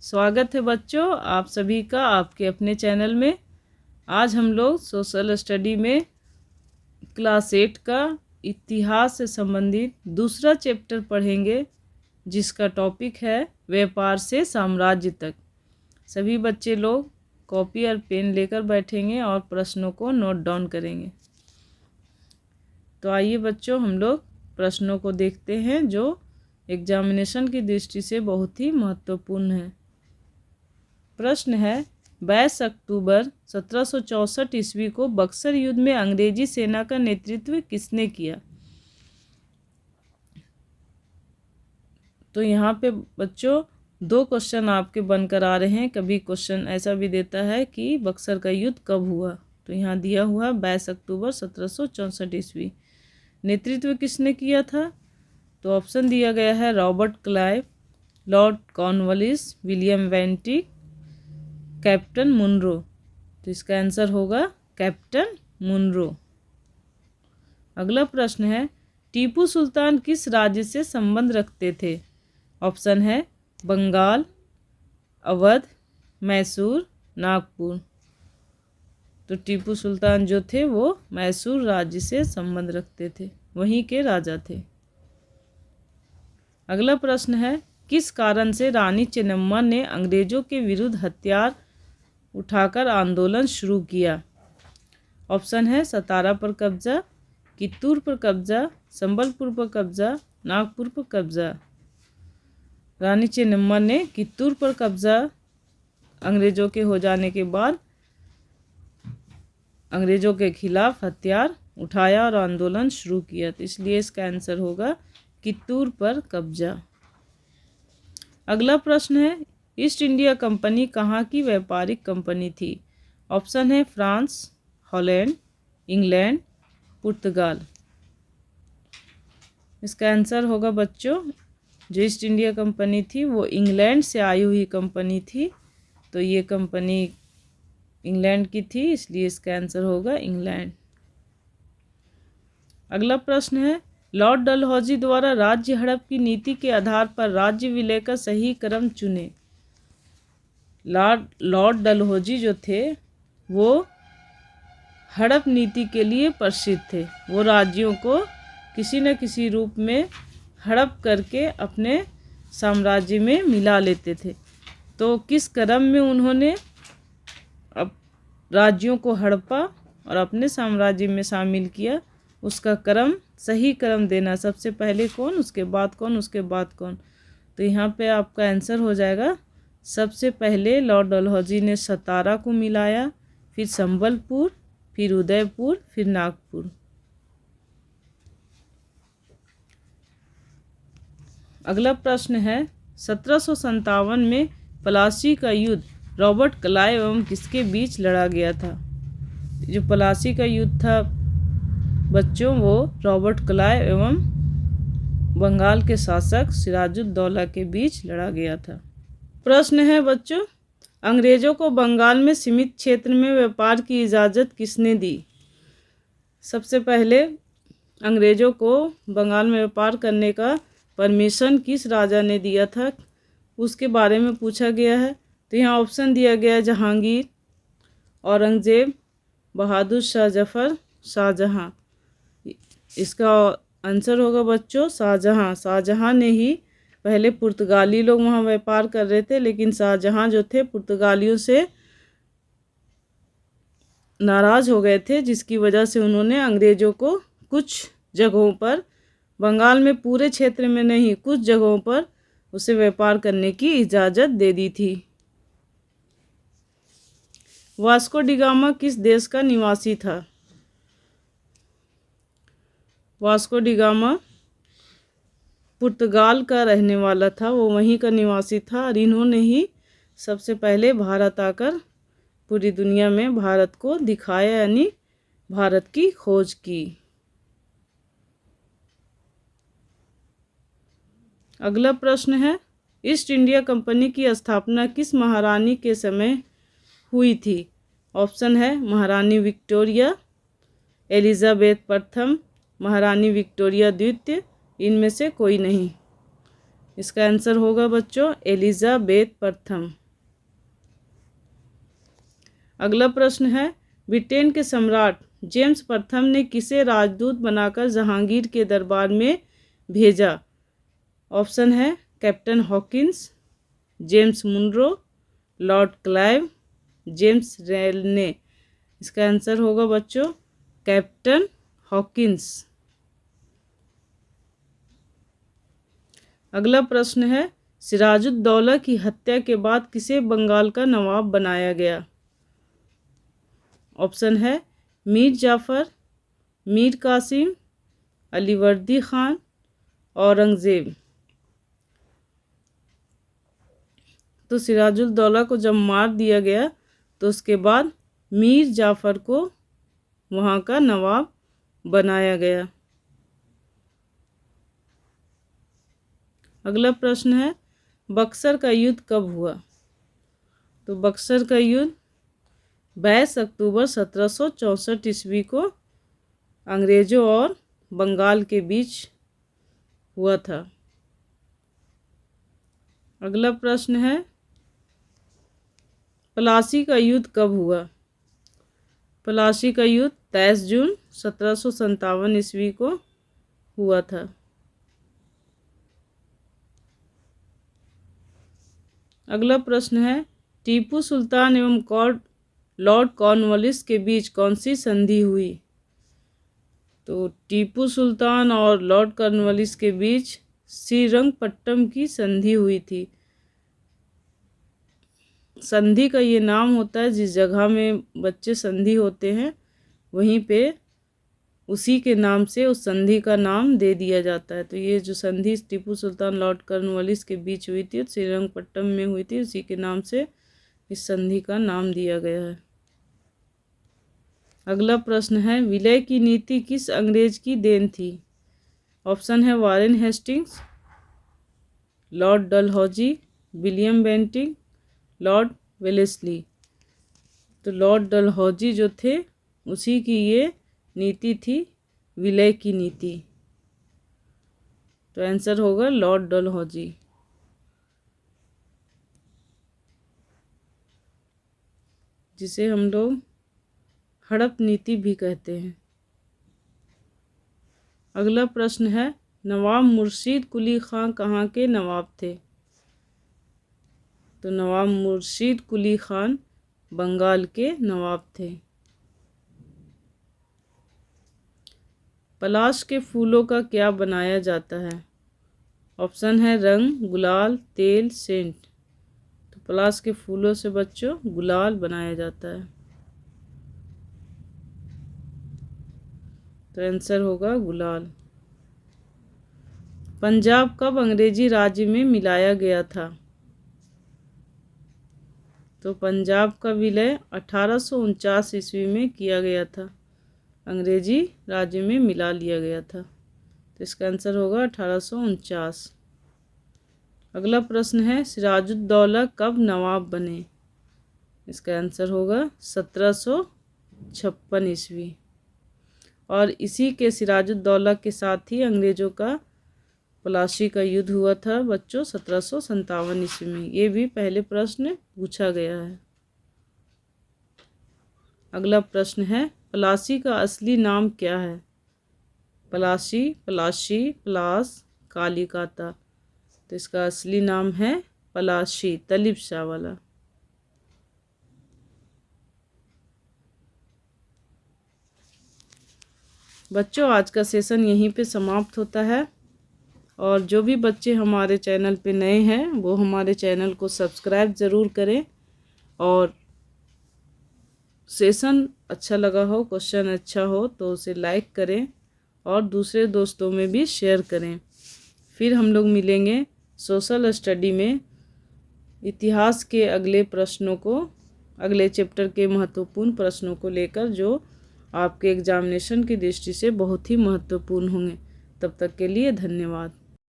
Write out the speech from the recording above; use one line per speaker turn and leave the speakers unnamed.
स्वागत है बच्चों आप सभी का आपके अपने चैनल में। आज हम लोग सोशल स्टडी में क्लास 8 का इतिहास से संबंधित दूसरा चैप्टर पढ़ेंगे, जिसका टॉपिक है व्यापार से साम्राज्य तक। सभी बच्चे लोग कॉपी और पेन लेकर बैठेंगे और प्रश्नों को नोट डाउन करेंगे। तो आइए बच्चों, हम लोग प्रश्नों को देखते हैं जो एग्जामिनेशन की दृष्टि से बहुत ही महत्वपूर्ण है। प्रश्न है, 22 अक्टूबर 1764 ईस्वी को बक्सर युद्ध में अंग्रेजी सेना का नेतृत्व किसने किया? तो यहाँ पे बच्चों दो क्वेश्चन आपके बनकर आ रहे हैं। कभी क्वेश्चन ऐसा भी देता है कि बक्सर का युद्ध कब हुआ, तो यहाँ दिया हुआ 22 अक्टूबर 1764 ईस्वी। नेतृत्व किसने किया था? तो ऑप्शन दिया गया है Robert Clive, Lord Cornwallis, William Bentinck, Captain Munro. तो इसका आंसर होगा कैप्टन मुनरो। अगला प्रश्न है, टीपू सुल्तान किस राज्य से संबंध रखते थे? ऑप्शन है बंगाल, अवध, मैसूर, नागपुर। तो टीपू सुल्तान जो थे वो मैसूर राज्य से संबंध रखते थे, वहीं के राजा थे। अगला प्रश्न है, किस कारण से रानी चेन्नम्मा ने अंग्रेजों के विरुद्ध हथियार उठाकर आंदोलन शुरू किया? ऑप्शन है सतारा पर कब्जा, कित्तूर पर कब्जा, संबलपुर पर कब्जा, नागपुर पर कब्जा। रानी चेन्नम्मा ने कित्तूर पर कब्जा अंग्रेजों के हो जाने के बाद अंग्रेजों के खिलाफ हथियार उठाया और आंदोलन शुरू किया, तो इसलिए इसका आंसर होगा कित्तूर पर कब्जा। अगला प्रश्न है, ईस्ट इंडिया कंपनी कहाँ की व्यापारिक कंपनी थी? ऑप्शन है फ्रांस, हॉलैंड, इंग्लैंड, पुर्तगाल। इसका आंसर होगा बच्चों, जो ईस्ट इंडिया कंपनी थी वो इंग्लैंड से आई हुई कंपनी थी, तो ये कंपनी इंग्लैंड की थी, इसलिए इसका आंसर होगा इंग्लैंड। अगला प्रश्न है, लॉर्ड डलहौजी द्वारा राज्य हड़प की नीति के आधार पर राज्य विलय का सही क्रम चुने। लॉर्ड डलहौजी जो थे वो हड़प नीति के लिए प्रसिद्ध थे। वो राज्यों को किसी न किसी रूप में हड़प करके अपने साम्राज्य में मिला लेते थे। तो किस क्रम में उन्होंने अब राज्यों को हड़पा और अपने साम्राज्य में शामिल किया, उसका क्रम, सही क्रम देना, सबसे पहले कौन, उसके बाद कौन, उसके बाद कौन। तो यहाँ पे आपका आंसर हो जाएगा, सबसे पहले लॉर्ड डलहौजी ने सतारा को मिलाया, फिर संबलपुर, फिर उदयपुर, फिर नागपुर। अगला प्रश्न है, 1757 में प्लासी का युद्ध रॉबर्ट क्लाइव एवं किसके बीच लड़ा गया था? जो प्लासी का युद्ध था बच्चों वो रॉबर्ट क्लाइव एवं बंगाल के शासक सिराजुद्दौला के बीच लड़ा गया था। प्रश्न है बच्चों, अंग्रेजों को बंगाल में सीमित क्षेत्र में व्यापार की इजाज़त किसने दी? सबसे पहले अंग्रेजों को बंगाल में व्यापार करने का परमिशन किस राजा ने दिया था, उसके बारे में पूछा गया है। तो यहाँ ऑप्शन दिया गया है जहांगीर, औरंगजेब, बहादुर शाह जफर, शाहजहाँ। इसका आंसर होगा बच्चों शाहजहाँ। शाहजहाँ ने ही, पहले पुर्तगाली लोग वहाँ व्यापार कर रहे थे, लेकिन शाहजहाँ जो थे पुर्तगालियों से नाराज़ हो गए थे, जिसकी वजह से उन्होंने अंग्रेज़ों को कुछ जगहों पर, बंगाल में पूरे क्षेत्र में नहीं, कुछ जगहों पर उसे व्यापार करने की इजाज़त दे दी थी। वास्को डी गामा किस देश का निवासी था? वास्को डी गामा पुर्तगाल का रहने वाला था, वो वहीं का निवासी था, और इन्होंने ही सबसे पहले भारत आकर पूरी दुनिया में भारत को दिखाया, यानी भारत की खोज की। अगला प्रश्न है, ईस्ट इंडिया कंपनी की स्थापना किस महारानी के समय हुई थी? ऑप्शन है महारानी विक्टोरिया, एलिजाबेथ प्रथम, महारानी विक्टोरिया द्वितीय, इनमें से कोई नहीं। इसका आंसर होगा बच्चों एलिजाबेथ प्रथम। अगला प्रश्न है, ब्रिटेन के सम्राट जेम्स प्रथम ने किसे राजदूत बनाकर जहांगीर के दरबार में भेजा? ऑप्शन है Captain Hawkins, James Munro, Lord Clive, James Rennell. इसका आंसर होगा बच्चों कैप्टन हॉकिंस। अगला प्रश्न है, सिराजुद्दौला की हत्या के बाद किसे बंगाल का नवाब बनाया गया? ऑप्शन है मीर जाफ़र, मीर कासिम, अलीवर्दी खान, औरंगज़ेब। तो सिराजुद्दौला को जब मार दिया गया तो उसके बाद मीर जाफ़र को वहाँ का नवाब बनाया गया। अगला प्रश्न है, बक्सर का युद्ध कब हुआ? तो बक्सर का युद्ध 22 अक्टूबर 1764 ईस्वी को अंग्रेज़ों और बंगाल के बीच हुआ था। अगला प्रश्न है, प्लासी का युद्ध कब हुआ? प्लासी का युद्ध 23 जून 1757 ईस्वी को हुआ था। अगला प्रश्न है, टीपू सुल्तान एवं लॉर्ड कॉर्नवालिस के बीच कौन सी संधि हुई? तो टीपू सुल्तान और लॉर्ड कॉर्नवालिस के बीच श्रीरंगपट्टम की संधि हुई थी। संधि का ये नाम होता है जिस जगह में बच्चे संधि होते हैं वहीं पे उसी के नाम से उस संधि का नाम दे दिया जाता है। तो ये जो संधि टीपू सुल्तान लॉर्ड कॉर्नवालिस के बीच हुई थी श्रीरंगपट्टम में हुई थी, उसी के नाम से इस संधि का नाम दिया गया है। अगला प्रश्न है, विलय की नीति किस अंग्रेज की देन थी? ऑप्शन है Warren Hastings, Lord Dalhousie, William Bentinck, Lord Wellesley. तो लॉर्ड डलहौजी जो थे उसी की ये नीति थी विलय की नीति। तो आंसर होगा लॉर्ड डलहौजी। जिसे हम लोग हड़प नीति भी कहते हैं। अगला प्रश्न है, नवाब मुर्शीद कुली खां कहाँ के नवाब थे? तो नवाब मुर्शीद कुली खान बंगाल के नवाब थे। पलाश के फूलों का क्या बनाया जाता है? ऑप्शन है रंग, गुलाल, तेल, सेंट। तो पलाश के फूलों से बच्चों गुलाल बनाया जाता है। तो आंसर होगा गुलाल। पंजाब कब अंग्रेजी राज्य में मिलाया गया था? तो पंजाब का विलय 1849 ईस्वी में किया गया था, अंग्रेजी राज्य में मिला लिया गया था। तो इसका आंसर होगा 1849। अगला प्रश्न है, सिराजुद्दौला कब नवाब बने? इसका आंसर होगा 1756 ईस्वी। और इसी के सिराजुद्दौला के साथ ही अंग्रेज़ों का प्लासी का युद्ध हुआ था बच्चों 1757 ईस्वी में। ये भी पहले प्रश्न पूछा गया है। अगला प्रश्न है, प्लासी का असली नाम क्या है? प्लासी, प्लासी, प्लास, कालीकाता। तो इसका असली नाम है प्लासी, तलिब शाह वाला। बच्चों आज का सेशन यहीं पे समाप्त होता है। और जो भी बच्चे हमारे चैनल पे नए हैं वो हमारे चैनल को सब्सक्राइब ज़रूर करें। और सेशन अच्छा लगा हो, क्वेश्चन अच्छा हो तो उसे लाइक करें और दूसरे दोस्तों में भी शेयर करें। फिर हम लोग मिलेंगे सोशल स्टडी में इतिहास के अगले प्रश्नों को, अगले चैप्टर के महत्वपूर्ण प्रश्नों को लेकर जो आपके एग्जामिनेशन की दृष्टि से बहुत ही महत्वपूर्ण होंगे। तब तक के लिए धन्यवाद।